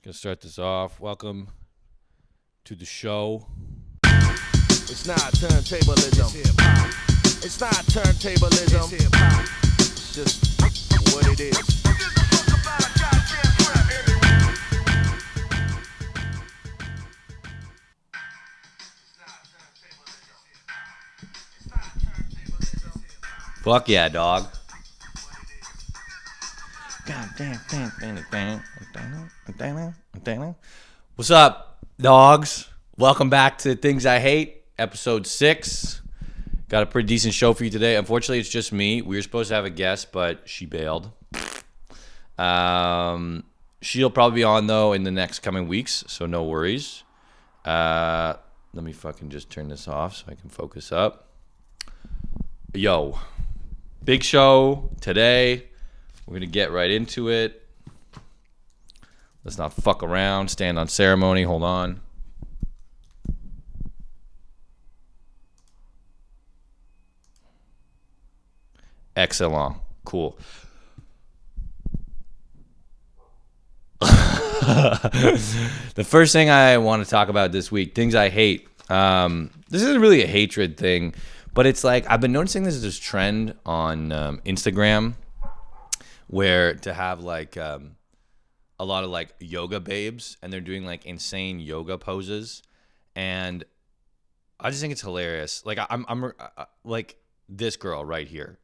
Gonna start this off. Welcome to the show. It's not turntablism. It's not turntablism. It's just what it is. Fuck yeah, dog. What's up, dogs? Welcome back to Things I Hate, episode 6. Got a pretty decent show for you today. Unfortunately, it's just me. We were supposed to have a guest, but she bailed. She'll probably be on, though, in the next coming weeks, so no worries. Let me fucking just turn this off so I can focus up. Yo, big show today. We're going to get right into it. Let's not fuck around. Stand on ceremony. Hold on. Excellent. Cool. The first thing I want to talk about this week, things I hate. This isn't really a hatred thing, but it's like I've been noticing this trend on Instagram where to have like a lot of like yoga babes and they're doing like insane yoga poses, and I just think it's hilarious. Like I'm like this girl right here,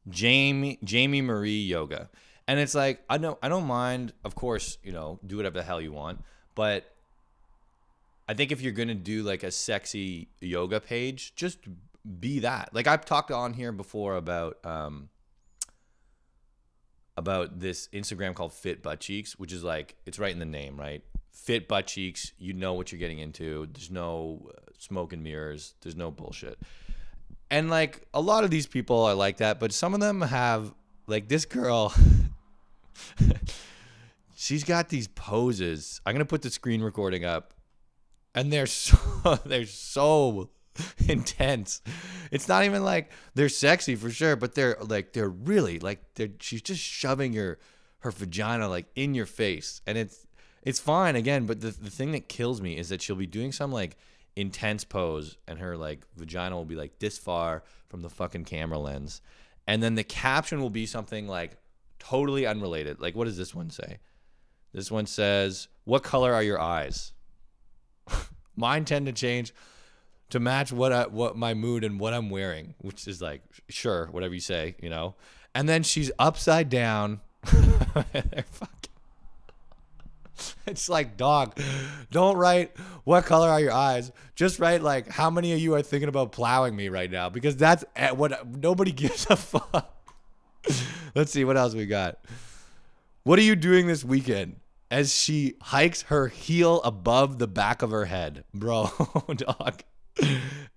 Jamie Marie Yoga, and it's like I don't mind, of course, do whatever the hell you want, but I think if you're gonna do like a sexy yoga page, just be that. Like I've talked on here before about this Instagram called Fit Butt Cheeks, which is like, it's right in the name, right? Fit Butt Cheeks, you know what you're getting into. There's no smoke and mirrors. There's no bullshit. And like a lot of these people are like that, but some of them have, like this girl, she's got these poses. I'm going to put the screen recording up, and they're so intense. It's not even like they're sexy for sure, but they're really like she's just shoving her vagina like in your face, and it's fine again, but the thing that kills me is that she'll be doing some like intense pose and her like vagina will be like this far from the fucking camera lens, and then the caption will be something like totally unrelated. Like, what does this one say? This one says, "What color are your eyes?" Mine tend to change to match what my mood and what I'm wearing, which is like, sure, whatever you say, And then she's upside down. It's like, dog, don't write what color are your eyes. Just write like how many of you are thinking about plowing me right now, because that's what nobody gives a fuck. Let's see what else we got. What are you doing this weekend? As she hikes her heel above the back of her head, bro, dog.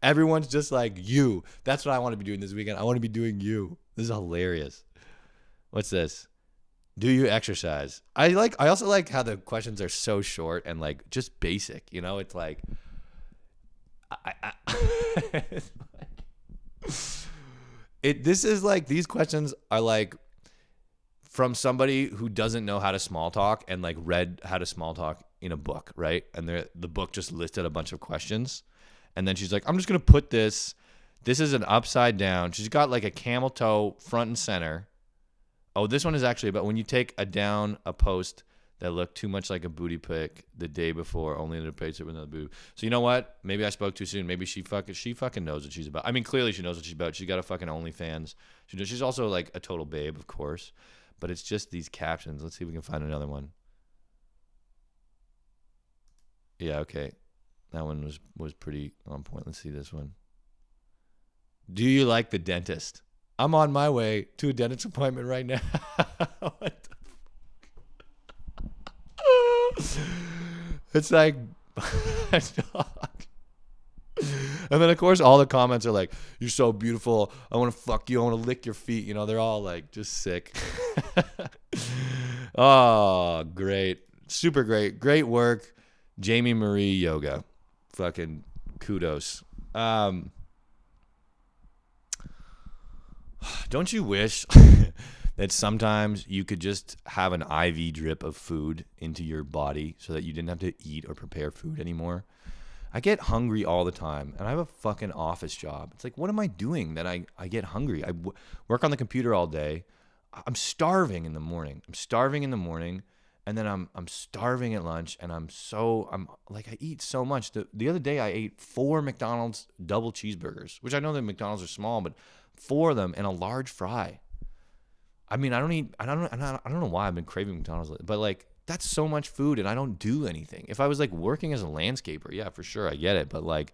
Everyone's just like, you. That's what I want to be doing this weekend. I want to be doing you. This is hilarious. What's this? Do you exercise? I also like how the questions are so short and like just basic. It's like, this is like, these questions are like from somebody who doesn't know how to small talk and like read how to small talk in a book, right? And the book just listed a bunch of questions. And then she's like, I'm just going to put this is an upside down. She's got like a camel toe front and center. Oh, this one is actually about when you take a post that looked too much like a booty pic the day before, only to replace it with another booty. So you know what? Maybe I spoke too soon. Maybe she fucking knows what she's about. I mean, clearly she knows what she's about. She's got a fucking OnlyFans. She's also like a total babe, of course. But it's just these captions. Let's see if we can find another one. Yeah, okay. That one was pretty on point. Let's see this one. Do you like the dentist? I'm on my way to a dentist appointment right now. What the It's like, and then of course all the comments are like, "You're so beautiful. I want to fuck you. I want to lick your feet." They're all like just sick. Oh, great, super great work, Jamie Marie Yoga. Fucking kudos. Don't you wish that sometimes you could just have an IV drip of food into your body so that you didn't have to eat or prepare food anymore. I get hungry all the time, and I have a fucking office job. It's like, what am I doing that I get hungry? Work on the computer all day. I'm starving in the morning. And then I'm starving at lunch, and I'm like, I eat so much. The other day I ate 4 McDonald's double cheeseburgers, which I know that McDonald's are small, but 4 of them and a large fry. I mean, I don't know why I've been craving McDonald's, but like, that's so much food, and I don't do anything. If I was like working as a landscaper, yeah, for sure, I get it. But like,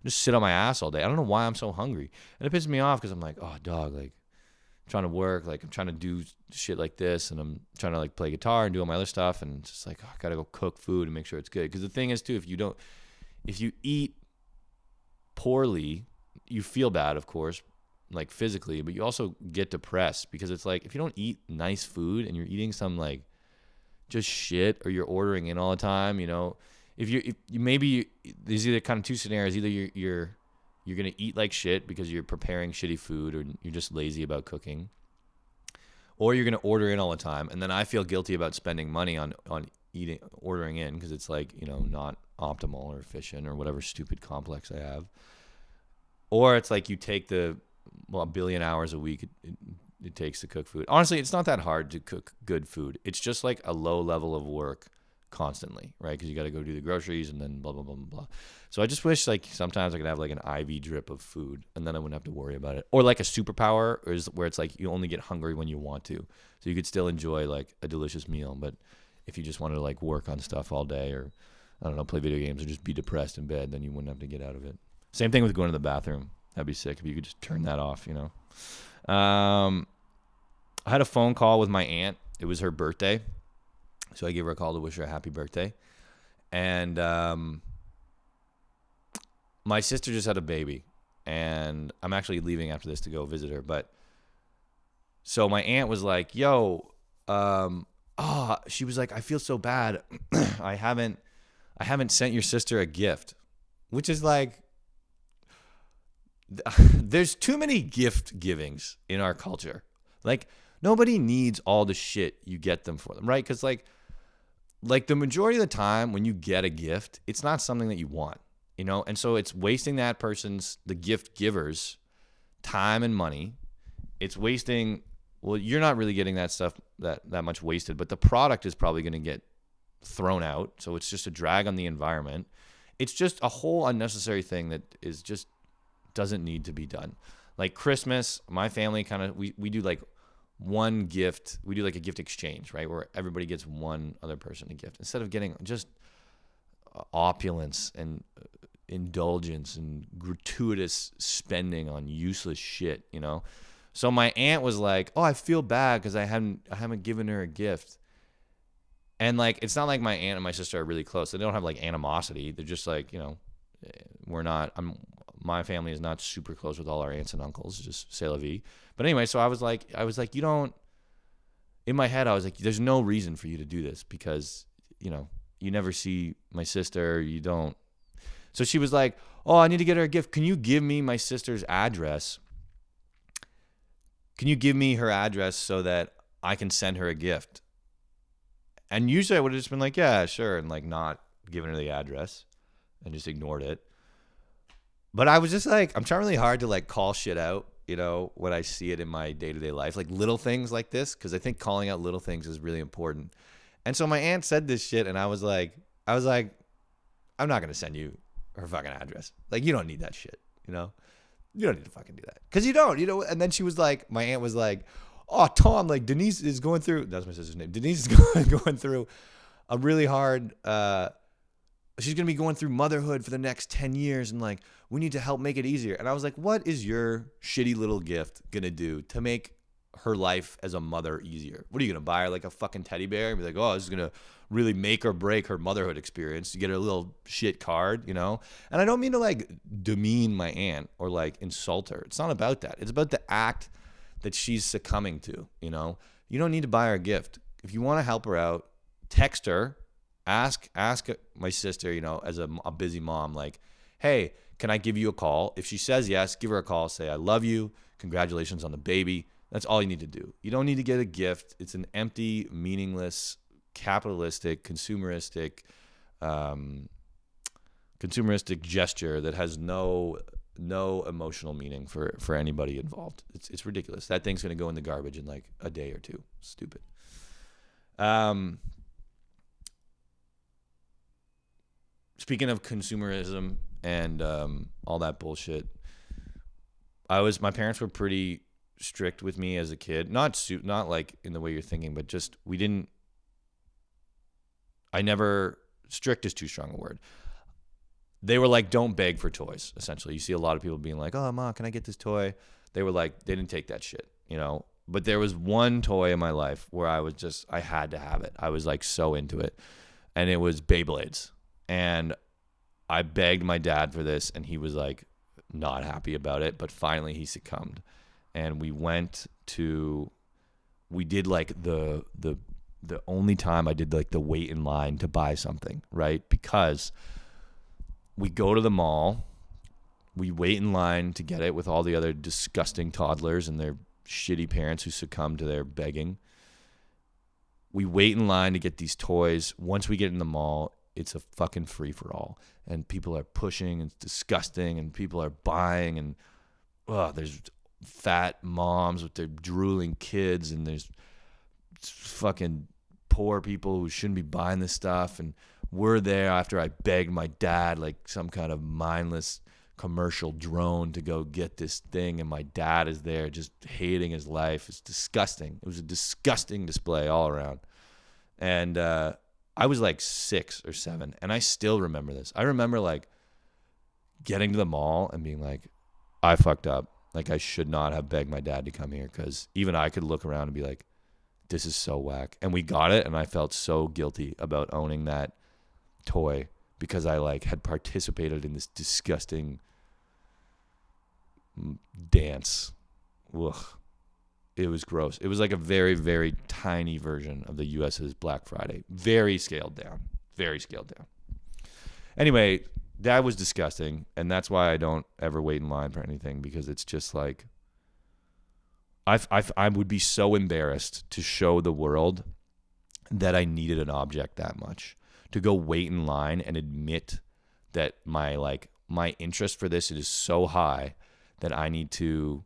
I just sit on my ass all day. I don't know why I'm so hungry, and it pisses me off because I'm like, oh, dog, like, I'm trying to work, like I'm trying to do shit like this, and I'm trying to like play guitar and do all my other stuff, and it's just like, oh, I gotta go cook food and make sure it's good. Because the thing is too, if you eat poorly, you feel bad, of course, like physically, but you also get depressed because it's like, if you don't eat nice food and you're eating some like just shit, or you're ordering in all the time, you know, if you maybe there's either kind of 2 scenarios. Either you're going to eat like shit because you're preparing shitty food, or you're just lazy about cooking, or you're going to order in all the time. And then I feel guilty about spending money on ordering in, because it's like, you know, not optimal or efficient or whatever stupid complex I have. Or it's like you take a billion hours a week it takes to cook food. Honestly, it's not that hard to cook good food. It's just like a low level of work constantly, right? Because you got to go do the groceries and then blah, blah, blah, blah, blah. So I just wish like sometimes I could have like an IV drip of food, and then I wouldn't have to worry about it. Or like a superpower where it's like you only get hungry when you want to. So you could still enjoy like a delicious meal. But if you just wanted to like work on stuff all day, or I don't know, play video games, or just be depressed in bed, then you wouldn't have to get out of it. Same thing with going to the bathroom. That'd be sick if you could just turn that off, you know. I had a phone call with my aunt. It was her birthday. So I gave her a call to wish her a happy birthday. And my sister just had a baby. And I'm actually leaving after this to go visit her. But so my aunt was like, yo, she was like, I feel so bad. I haven't sent your sister a gift. Which is like, there's too many gift givings in our culture. Like, nobody needs all the shit you get them for them, right? Because like the majority of the time when you get a gift, it's not something that you want, you know? And so it's wasting the gift giver's time and money. It's wasting, well, you're not really getting that stuff that much wasted, but the product is probably going to get thrown out. So it's just a drag on the environment. It's just a whole unnecessary thing that is just doesn't need to be done. Like Christmas, my family kind of, we do like one gift. We do like a gift exchange, right? Where everybody gets one other person a gift instead of getting just opulence and indulgence and gratuitous spending on useless shit, you know? So my aunt was like, oh, I feel bad because I haven't given her a gift. And like, it's not like my aunt and my sister are really close. They don't have like animosity. They're just like, you know, my family is not super close with all our aunts and uncles, just c'est la vie. But anyway, so I was like, you don't, in my head, I was like, there's no reason for you to do this because, you know, you never see my sister, you don't. So she was like, oh, I need to get her a gift. Can you give me my sister's address? Can you give me her address so that I can send her a gift? And usually I would have just been like, yeah, sure. And like not given her the address and just ignored it. But I was just like, I'm trying really hard to like call shit out, you know, when I see it in my day-to-day life, like little things like this, because I think calling out little things is really important. And so my aunt said this shit, and I was like, I'm not going to send you her fucking address. Like, you don't need that shit, you know? You don't need to fucking do that. Because you don't, you know? And then she was like, my aunt was like, oh, Tom, like Denise is going through, that's my sister's name. Denise is going through a really hard, she's going to be going through motherhood for the next 10 years. And like, we need to help make it easier. And I was like, what is your shitty little gift going to do to make her life as a mother easier? What are you going to buy her like a fucking teddy bear and be like, oh, this is going to really make or break her motherhood experience? You get her a little shit card, you know? And I don't mean to like demean my aunt or like insult her. It's not about that. It's about the act that she's succumbing to, you know? You don't need to buy her a gift. If you want to help her out, text her, ask my sister, you know, as a busy mom, like, hey, can I give you a call? If she says yes, give her a call. Say, I love you. Congratulations on the baby. That's all you need to do. You don't need to get a gift. It's an empty, meaningless, capitalistic, consumeristic gesture that has no emotional meaning for anybody involved. It's ridiculous. That thing's gonna go in the garbage in like a day or two. Stupid. Speaking of consumerism and all that bullshit, my parents were pretty strict with me as a kid. Not like in the way you're thinking, but just strict is too strong a word. They were like, don't beg for toys, essentially. You see a lot of people being like, oh, Ma, can I get this toy? They were like, they didn't take that shit, you know? But there was one toy in my life where I had to have it. I was like so into it. And it was Beyblades. And I begged my dad for this, and he was like not happy about it. But finally he succumbed. And we did like the only time I did like the wait in line to buy something, right? Because we go to the mall, we wait in line to get it with all the other disgusting toddlers and their shitty parents who succumb to their begging. We wait in line to get these toys. Once we get in the mall, it's a fucking free-for-all. And people are pushing, and it's disgusting, and people are buying, and there's fat moms with their drooling kids, and there's fucking poor people who shouldn't be buying this stuff, and we're there after I begged my dad like some kind of mindless commercial drone to go get this thing, and my dad is there just hating his life. It's disgusting. It was a disgusting display all around. And I was like 6 or 7, and I still remember this. I remember like getting to the mall and being like, I fucked up. Like, I should not have begged my dad to come here, because even I could look around and be like, this is so whack. And we got it, and I felt so guilty about owning that toy because I like had participated in this disgusting dance. Ugh. It was gross. It was like a very, very tiny version of the US's Black Friday. Very scaled down. Very scaled down. Anyway, that was disgusting, and that's why I don't ever wait in line for anything, because it's just like I would be so embarrassed to show the world that I needed an object that much. To go wait in line and admit that my interest for this is so high that I need to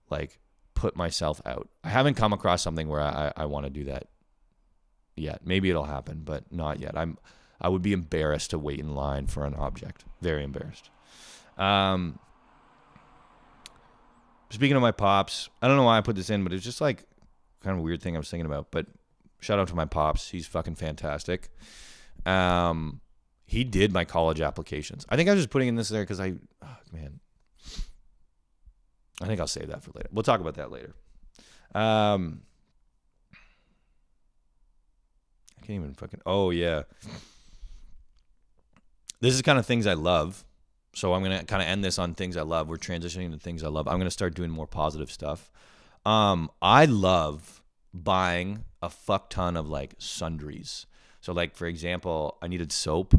like put myself out. I haven't come across something where I want to do that yet. Maybe it'll happen, but not yet. I would be embarrassed to wait in line for an object. Very embarrassed. Speaking of my pops, I don't know why I put this in, but it's just like kind of a weird thing I was thinking about. But shout out to my pops. He's fucking fantastic. He did my college applications. I think I was just putting in this there because I think I'll save that for later. We'll talk about that later. I can't even fucking... Oh, yeah. This is kind of things I love. So I'm going to kind of end this on things I love. We're transitioning to things I love. I'm going to start doing more positive stuff. I love buying a fuck ton of like sundries. So like, for example, I needed soap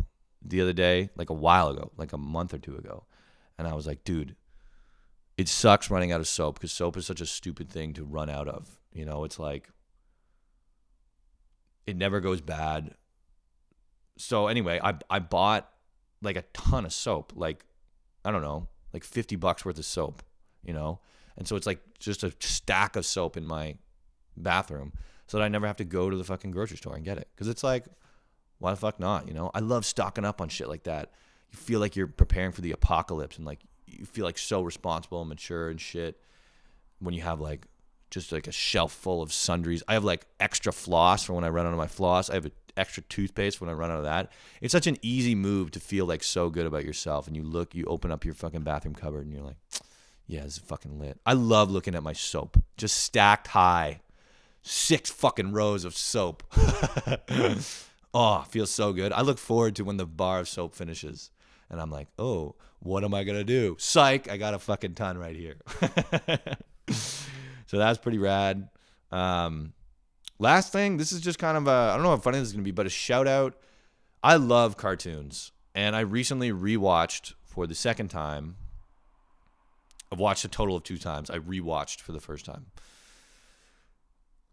the other day, like a while ago, like a month or two ago. And I was like, dude, it sucks running out of soap, because soap is such a stupid thing to run out of. You know, it's like, it never goes bad. So anyway, I bought like a ton of soap, like, I don't know, like $50 worth of soap, you know? And so it's like just a stack of soap in my bathroom so that I never have to go to the fucking grocery store and get it. Because it's like, why the fuck not, you know? I love stocking up on shit like that. You feel like you're preparing for the apocalypse, and like you feel like so responsible and mature and shit when you have like just like a shelf full of sundries. I have like extra floss for when I run out of my floss. I have an extra toothpaste when I run out of that. It's such an easy move to feel like so good about yourself. And you open up your fucking bathroom cupboard and you're like, yeah, this is fucking lit. I love looking at my soap just stacked high, 6 fucking rows of soap. Oh, feels so good. I look forward to when the bar of soap finishes and I'm like, oh, what am I going to do? Psych, I got a fucking ton right here. So that's pretty rad. Last thing, this is just kind of I don't know how funny this is going to be, but a shout out. I love cartoons, and I recently rewatched for the second time. I've watched a total of 2 times. I rewatched for the first time.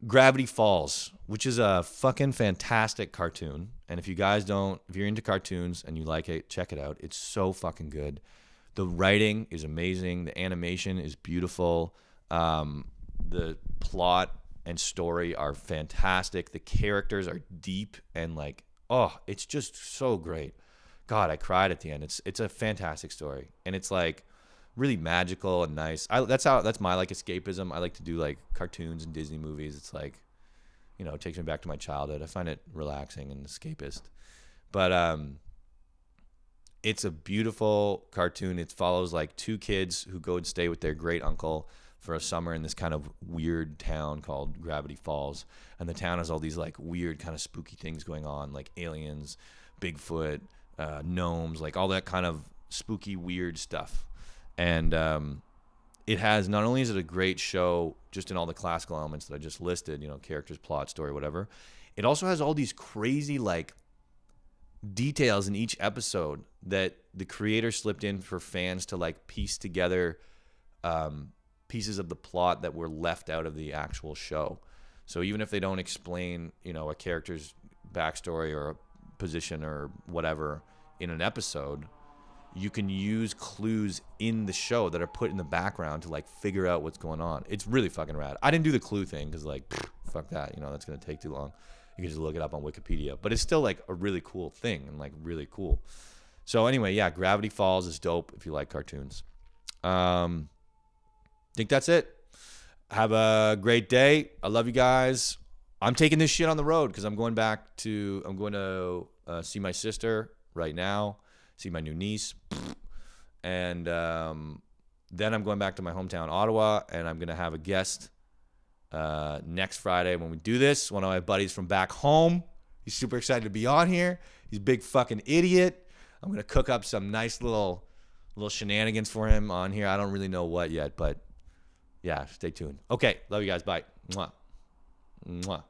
Gravity Falls, which is a fucking fantastic cartoon. And if you're into cartoons and you like it, check it out. It's so fucking good. The writing is amazing. The animation is beautiful. The plot and story are fantastic. The characters are deep and like, oh, it's just so great. God, I cried at the end. It's a fantastic story, and it's like really magical and nice. That's my like escapism. I like to do like cartoons and Disney movies. It's like, it takes me back to my childhood. I find it relaxing and escapist. But it's a beautiful cartoon. It follows like two kids who go and stay with their great uncle for a summer in this kind of weird town called Gravity Falls. And the town has all these like weird kind of spooky things going on, like aliens, Bigfoot, gnomes, like all that kind of spooky, weird stuff. And it has, not only is it a great show just in all the classical elements that I just listed, characters, plot, story, whatever, it also has all these crazy like details in each episode that the creator slipped in for fans to like piece together pieces of the plot that were left out of the actual show. So even if they don't explain, a character's backstory or a position or whatever in an episode, you can use clues in the show that are put in the background to like figure out what's going on. It's really fucking rad. I didn't do the clue thing because like, fuck that, that's going to take too long. You can just look it up on Wikipedia, but it's still like a really cool thing and like really cool. So anyway, yeah, Gravity Falls is dope if you like cartoons. Think that's it. Have a great day. I love you guys. I'm taking this shit on the road because I'm going to see my sister right now, see my new niece. And then I'm going back to my hometown, Ottawa, and I'm going to have a guest next Friday when we do this. One of my buddies from back home. He's super excited to be on here. He's a big fucking idiot. I'm going to cook up some nice little shenanigans for him on here. I don't really know what yet, but yeah, stay tuned. Okay, love you guys. Bye. Mwah. Mwah.